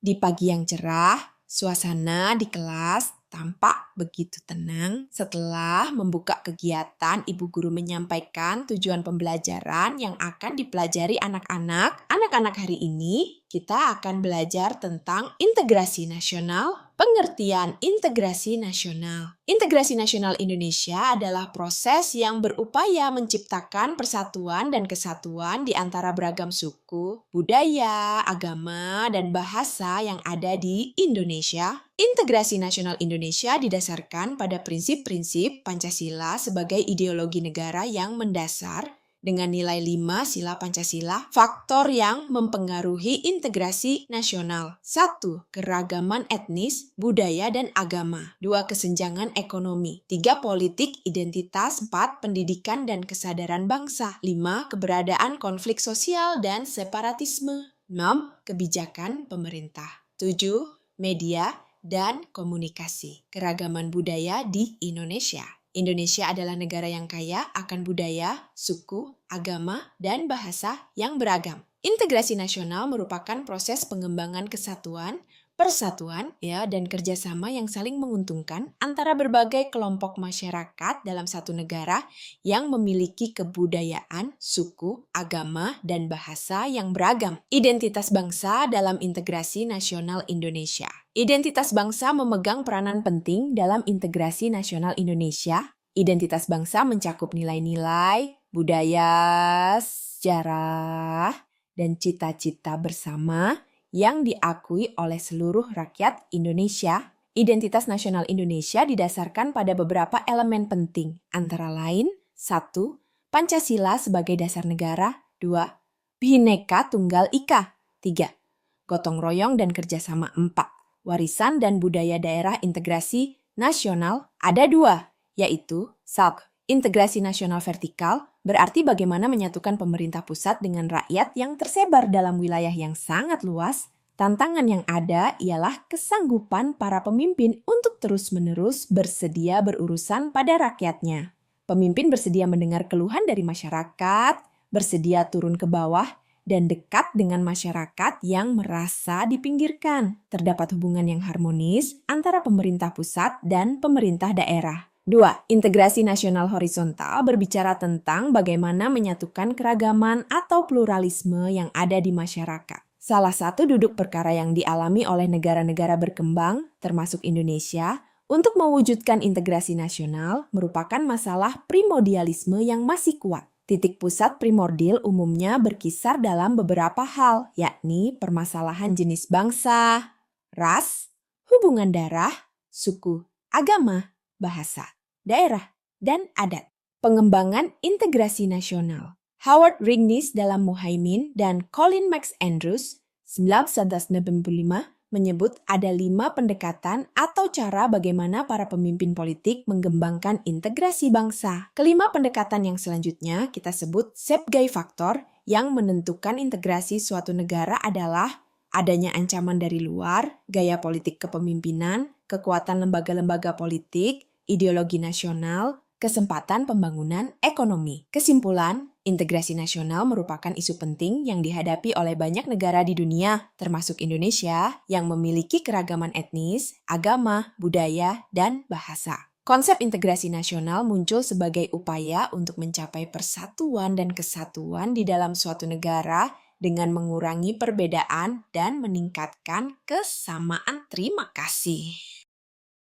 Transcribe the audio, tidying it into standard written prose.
Di pagi yang cerah, suasana di kelas tampak begitu tenang setelah membuka kegiatan ibu guru menyampaikan tujuan pembelajaran yang akan dipelajari anak-anak. Anak-anak hari ini kita akan belajar tentang integrasi nasional, pengertian integrasi nasional. Integrasi nasional Indonesia adalah proses yang berupaya menciptakan persatuan dan kesatuan di antara beragam suku, budaya, agama, dan bahasa yang ada di Indonesia. Integrasi nasional Indonesia didasarkan pada prinsip-prinsip Pancasila sebagai ideologi negara yang mendasar dengan nilai 5 sila Pancasila. Faktor yang mempengaruhi integrasi nasional. 1. Keragaman etnis, budaya, dan agama. 2. Kesenjangan ekonomi. 3. Politik, identitas. 4. Pendidikan dan kesadaran bangsa. 5. Keberadaan konflik sosial dan separatisme. 6. Kebijakan pemerintah. 7. Media dan komunikasi. Keragaman budaya di Indonesia. Indonesia adalah negara yang kaya akan budaya, suku, agama, dan bahasa yang beragam. Integrasi nasional merupakan proses pengembangan kesatuan, persatuan, dan kerjasama yang saling menguntungkan antara berbagai kelompok masyarakat dalam satu negara yang memiliki kebudayaan, suku, agama, dan bahasa yang beragam. Identitas bangsa dalam integrasi nasional Indonesia. Identitas bangsa memegang peranan penting dalam integrasi nasional Indonesia. Identitas bangsa mencakup nilai-nilai, budaya, sejarah, dan cita-cita bersama yang diakui oleh seluruh rakyat Indonesia. Identitas nasional Indonesia didasarkan pada beberapa elemen penting, antara lain 1. Pancasila sebagai dasar negara. 2. Bhinneka Tunggal Ika. 3. Gotong royong dan kerjasama. 4. Warisan dan budaya daerah integrasi nasional. Ada 2, yaitu 1. Integrasi nasional vertikal, berarti bagaimana menyatukan pemerintah pusat dengan rakyat yang tersebar dalam wilayah yang sangat luas. Tantangan yang ada ialah kesanggupan para pemimpin untuk terus-menerus bersedia berurusan pada rakyatnya. Pemimpin bersedia mendengar keluhan dari masyarakat, bersedia turun ke bawah, dan dekat dengan masyarakat yang merasa dipinggirkan. Terdapat hubungan yang harmonis antara pemerintah pusat dan pemerintah daerah. 2. Integrasi nasional horizontal berbicara tentang bagaimana menyatukan keragaman atau pluralisme yang ada di masyarakat. Salah satu duduk perkara yang dialami oleh negara-negara berkembang, termasuk Indonesia, untuk mewujudkan integrasi nasional merupakan masalah primordialisme yang masih kuat. Titik pusat primordial umumnya berkisar dalam beberapa hal, yakni permasalahan jenis bangsa, ras, hubungan darah, suku, agama, bahasa, daerah, dan adat. Pengembangan integrasi nasional. Howard Rignis dalam Muhaimin dan Colin Max Andrews 1995 menyebut ada 5 pendekatan atau cara bagaimana para pemimpin politik mengembangkan integrasi bangsa. Kelima pendekatan yang selanjutnya kita sebut Sepgei Factor yang menentukan integrasi suatu negara adalah adanya ancaman dari luar, gaya politik kepemimpinan, kekuatan lembaga-lembaga politik, ideologi nasional, kesempatan pembangunan ekonomi. Kesimpulan, integrasi nasional merupakan isu penting yang dihadapi oleh banyak negara di dunia, termasuk Indonesia, yang memiliki keragaman etnis, agama, budaya, dan bahasa. Konsep integrasi nasional muncul sebagai upaya untuk mencapai persatuan dan kesatuan di dalam suatu negara dengan mengurangi perbedaan dan meningkatkan kesamaan. Terima kasih.